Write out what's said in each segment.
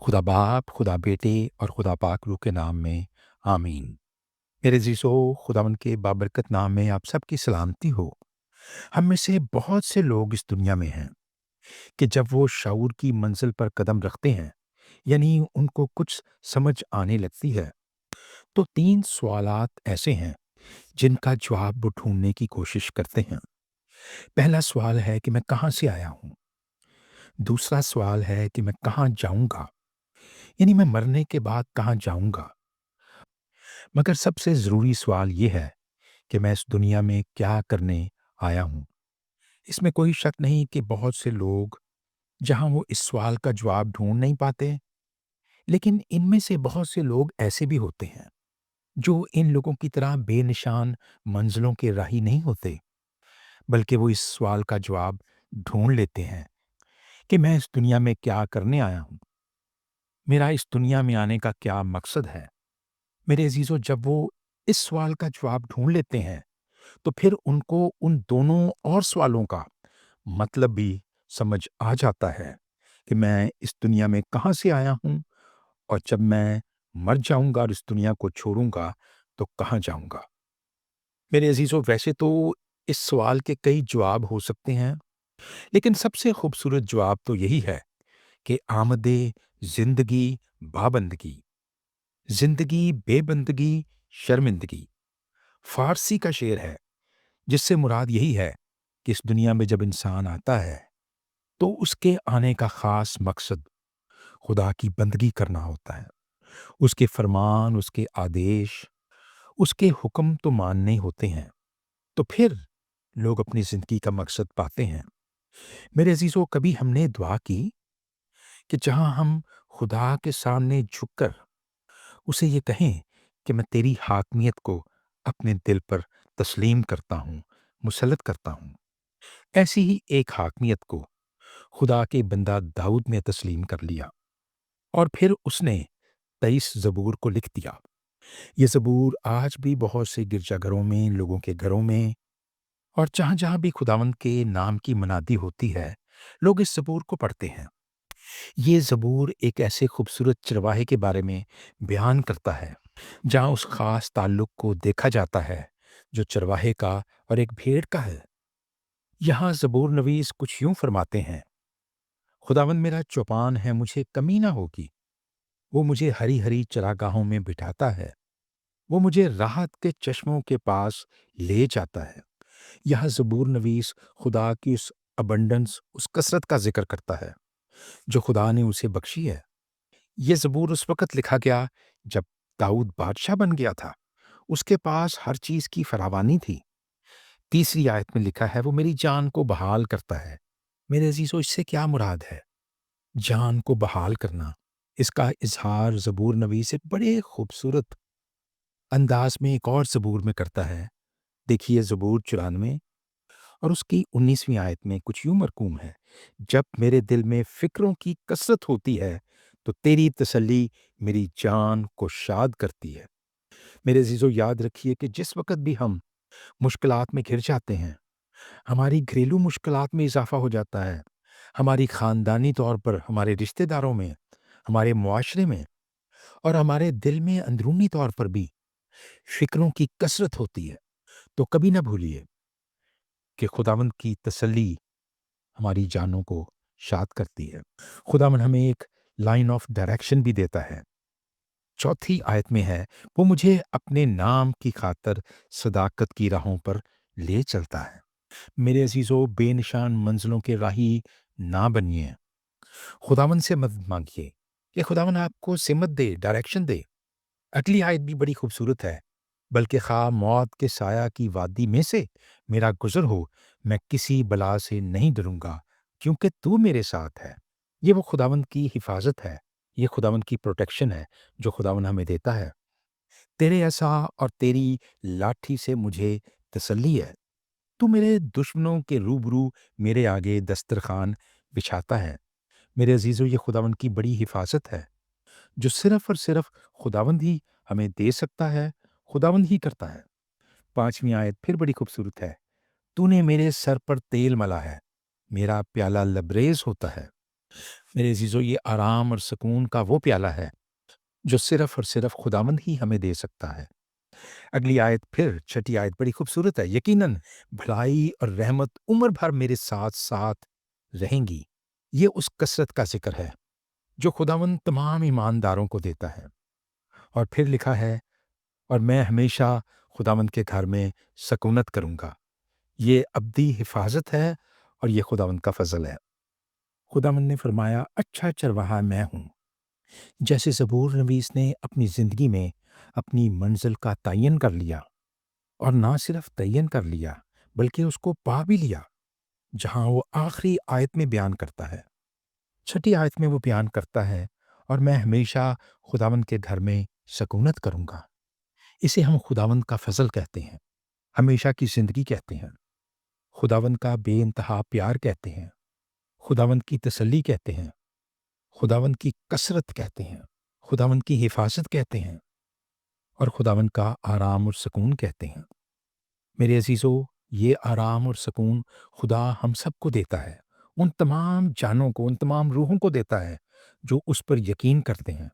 खुदा बाप, खुदा बेटे और खुदा पाक रूह के नाम में आमीन। मेरे अज़ीज़ों, खुदावंद के बाबरकत नाम में आप सबकी सलामती हो। हम में से बहुत से लोग इस दुनिया में हैं कि जब वो शऊर की मंजिल पर कदम रखते हैं, यानी उनको कुछ समझ आने लगती है, तो 3 सवालात ऐसे हैं जिनका जवाब वो ढूँढने की कोशिश करते हैं। पहला सवाल है कि मैं कहाँ से आया हूँ? दूसरा सवाल है कि मैं कहाँ जाऊँगा? यानी मैं मरने के बाद कहाँ जाऊँगा? मगर सबसे ज़रूरी सवाल ये है कि मैं इस दुनिया में क्या करने आया हूँ। इसमें कोई शक नहीं कि बहुत से लोग जहाँ वो इस सवाल का जवाब ढूँढ नहीं पाते, लेकिन इनमें से बहुत से लोग ऐसे भी होते हैं, जो इन लोगों की तरह बेनिशान मंज़िलों के राही नहीं होते, बल्कि वो इस सवाल का जवाब ढूँढ लेते हैं कि मैं इस दुनिया में क्या करने आया हूँ? मेरा इस दुनिया में आने का क्या मकसद है? मेरे अज़ीज़ों, जब वो इस सवाल का जवाब ढूँढ लेते हैं, तो फिर उनको उन दोनों और सवालों का मतलब भी समझ आ जाता है कि मैं इस दुनिया में कहाँ से आया हूँ और जब मैं मर जाऊँगा और इस दुनिया को छोड़ूँगा तो कहाँ जाऊँगा। मेरे अज़ीज़ों, वैसे तो इस सवाल के कई जवाब हो सकते हैं, लेकिन सबसे खूबसूरत जवाब तो यही है कि आमदे ज़िंदगी बाबंदगी, ज़िंदगी बेबंदगी शर्मिंदगी। फ़ारसी का शेर है, जिससे मुराद यही है कि इस दुनिया में जब इंसान आता है, तो उसके आने का ख़ास मकसद खुदा की बंदगी करना होता है। उसके फरमान, उसके आदेश, उसके हुक्म तो मानने होते हैं। तो फिर लोग अपनी ज़िंदगी का मकसद पाते हैं। मेरे अज़ीज़ों, कभी हमने दुआ की कि जहाँ हम खुदा के सामने झुककर उसे ये कहें कि मैं तेरी हाकमियत को अपने दिल पर तस्लीम करता हूँ, मुसल्लत करता हूँ। ऐसी ही एक हाकमियत को खुदा के बंदा दाऊद ने तस्लीम कर लिया और फिर उसने 23 ज़बूर को लिख दिया। ये ज़बूर आज भी बहुत से गिरजाघरों में, लोगों के घरों में और जहाँ-जहाँ भी खुदावंद के नाम की मनादी होती है, लोग इस ज़बूर को पढ़ते हैं। ये ज़बूर एक ऐसे खूबसूरत चरवाहे के बारे में बयान करता है, जहाँ उस ख़ास ताल्लुक को देखा जाता है, जो चरवाहे का और एक भेड़ का है। यहाँ ज़बूर नवीस कुछ यूँ फरमाते हैं, खुदावंद मेरा चौपान है, मुझे कमी ना होगी। वो मुझे हरी-हरी चरागाहों में बिठाता है। वो मुझे राहत के चश्मों के पास ले जाता है। यह ज़बूर नवीस खुदा की उस अबंडेंस, उस कसरत का ज़िक्र करता है, जो खुदा ने उसे बख्शी है। ये ज़बूर उस वक़्त लिखा गया जब दाऊद बादशाह बन गया था। उसके पास हर चीज़ की फरावानी थी। तीसरी आयत में लिखा है, वो मेरी जान को बहाल करता है। मेरे अज़ीज़ों, इससे क्या मुराद है? जान को बहाल करना। इसका इज़हार ज़बूर नवीस एक बड़े खूबसूरत अंदाज़ में एक और ज़बूर में करता है। देखिए ज़बूर 94 और उसकी 19वीं आयत में कुछ यूँ मरकूम है, जब मेरे दिल में फ़िक्रों की कसरत होती है, तो तेरी तसल्ली मेरी जान को शाद करती है। मेरे अज़ीज़ों, याद रखिए कि जिस वक़्त भी हम मुश्किलात में घिर जाते हैं, हमारी घरेलू मुश्किलात में इज़ाफ़ा हो जाता है, हमारी ख़ानदानी तौर पर हमारे रिश्तेदारों में, हमारे मुआशरे में और हमारे दिल में अंदरूनी तौर पर भी फ़िक्रों की कसरत होती है, तो कभी ना भूलिए कि खुदावंद की तसल्ली हमारी जानों को शाद करती है। खुदावंद हमें एक लाइन ऑफ डायरेक्शन भी देता है। चौथी आयत में है, वो मुझे अपने नाम की खातिर सदाकत की राहों पर ले चलता है। मेरे अज़ीज़ों, बेनिशान मंजिलों के राही ना बनिए। खुदावंद से मदद मांगिए कि खुदावंद आपको सिमत दे, डायरेक्शन दे। अगली आयत भी बड़ी खूबसूरत है, बल्कि खा मौत के साया की वादी में से मेरा गुजर हो, मैं किसी बला से नहीं डरूंगा, क्योंकि तू मेरे साथ है। ये वो खुदावंद की हिफाजत है, ये खुदावंद की प्रोटेक्शन है, जो खुदावंद हमें देता है। तेरे ऐसा और तेरी लाठी से मुझे तसल्ली है। तू मेरे दुश्मनों के रूबरू मेरे आगे दस्तरखान बिछाता है। मेरे अजीज़ों, ये खुदावंद की बड़ी हिफाजत है, जो सिर्फ और सिर्फ खुदावंद ही हमें दे सकता है, खुदावंद ही करता है। 5वीं आयत फिर बड़ी खूबसूरत है। तूने मेरे सर पर तेल मला है, मेरा प्याला लबरेज होता है। میرے عزیزو، یہ آرام اور سکون کا وہ پیالہ ہے جو صرف اور صرف خداوند ہی ہمیں دے سکتا ہے۔ اگلی آیت پھر چھٹی آیت بڑی خوبصورت ہے۔ یقیناً بھلائی اور رحمت عمر بھر میرے ساتھ ساتھ رہیں گی۔ یہ اس کثرت کا ذکر ہے جو خداوند تمام ایمانداروں کو دیتا ہے۔ اور پھر لکھا ہے، اور میں ہمیشہ خداوند کے گھر میں سکونت کروں گا۔ یہ ابدی حفاظت ہے اور یہ خداوند کا فضل ہے۔ خداوند نے فرمایا، اچھا چرواہا میں ہوں۔ جیسے زبور نویس نے اپنی زندگی میں اپنی منزل کا تعین کر لیا، اور نہ صرف تعین کر لیا بلکہ اس کو پا بھی لیا، جہاں وہ آخری آیت میں بیان کرتا ہے۔ چھٹی آیت میں وہ بیان کرتا ہے، اور میں ہمیشہ خداوند کے گھر میں سکونت کروں گا۔ اسے ہم خداوند کا فضل کہتے ہیں، ہمیشہ کی زندگی کہتے ہیں، خداوند کا بے انتہا پیار کہتے ہیں، خداوند کی تسلی کہتے ہیں، خداوند کی کثرت کہتے ہیں، خداوند کی حفاظت کہتے ہیں، اور خداوند کا آرام اور سکون کہتے ہیں۔ میرے عزیزو، یہ آرام اور سکون خدا ہم سب کو دیتا ہے، ان تمام جانوں کو، ان تمام روحوں کو دیتا ہے جو اس پر یقین کرتے ہیں،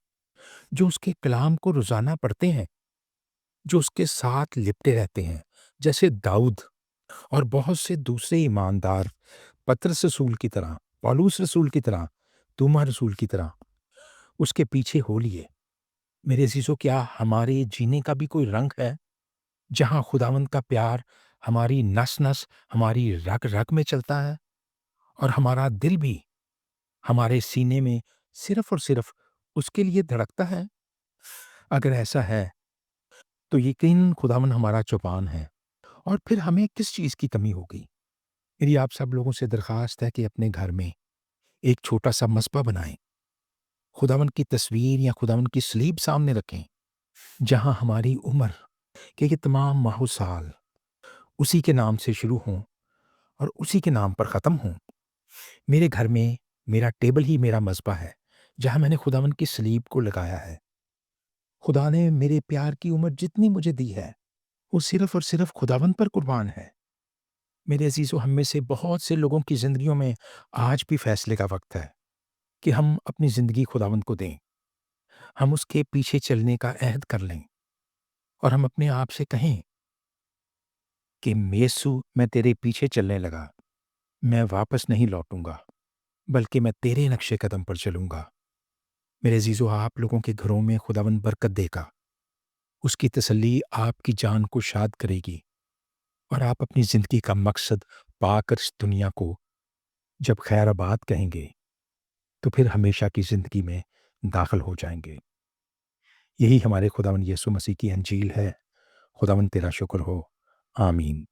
جو اس کے کلام کو روزانہ پڑھتے ہیں، جو اس کے ساتھ لپٹے رہتے ہیں، جیسے داؤد اور بہت سے دوسرے ایماندار، پطرس رسول کی طرح، پولوس رسول کی طرح، توما رسول کی طرح اس کے پیچھے ہو لیے۔ میرے عزیزو، کیا ہمارے جینے کا بھی کوئی رنگ ہے جہاں خداوند کا پیار ہماری نس نس، ہماری رگ رگ میں چلتا ہے، اور ہمارا دل بھی ہمارے سینے میں صرف اور صرف اس کے لیے دھڑکتا ہے؟ اگر ایسا ہے تو یقیناً خداوند ہمارا چوپان ہے، اور پھر ہمیں کس چیز کی کمی ہوگی؟ میری آپ سب لوگوں سے درخواست ہے کہ اپنے گھر میں ایک چھوٹا سا مصباح بنائیں، خداوند کی تصویر یا خداوند کی صلیب سامنے رکھیں، جہاں ہماری عمر کے یہ تمام ماہ و سال اسی کے نام سے شروع ہوں اور اسی کے نام پر ختم ہوں۔ میرے گھر میں میرا ٹیبل ہی میرا مصباح ہے، جہاں میں نے خداوند کی صلیب کو لگایا ہے۔ خدا نے میرے پیار کی عمر جتنی مجھے دی ہے، وہ صرف اور صرف خداوند پر قربان ہے۔ میرے عزیزو، ہم میں سے بہت سے لوگوں کی زندگیوں میں آج بھی فیصلے کا وقت ہے کہ ہم اپنی زندگی خداوند کو دیں، ہم اس کے پیچھے چلنے کا عہد کر لیں، اور ہم اپنے آپ سے کہیں کہ یسوع، میں تیرے پیچھے چلنے لگا، میں واپس نہیں لوٹوں گا، بلکہ میں تیرے نقش قدم پر چلوں گا۔ میرے عزیزو، آپ لوگوں کے گھروں میں خداوند برکت دے گا، اس کی تسلی آپ کی جان کو شاد کرے گی، اور آپ اپنی زندگی کا مقصد پا کر اس دنیا کو جب خیر آباد کہیں گے تو پھر ہمیشہ کی زندگی میں داخل ہو جائیں گے۔ یہی ہمارے خداوند یسوع مسیح کی انجیل ہے۔ خداوند تیرا شکر ہو۔ آمین۔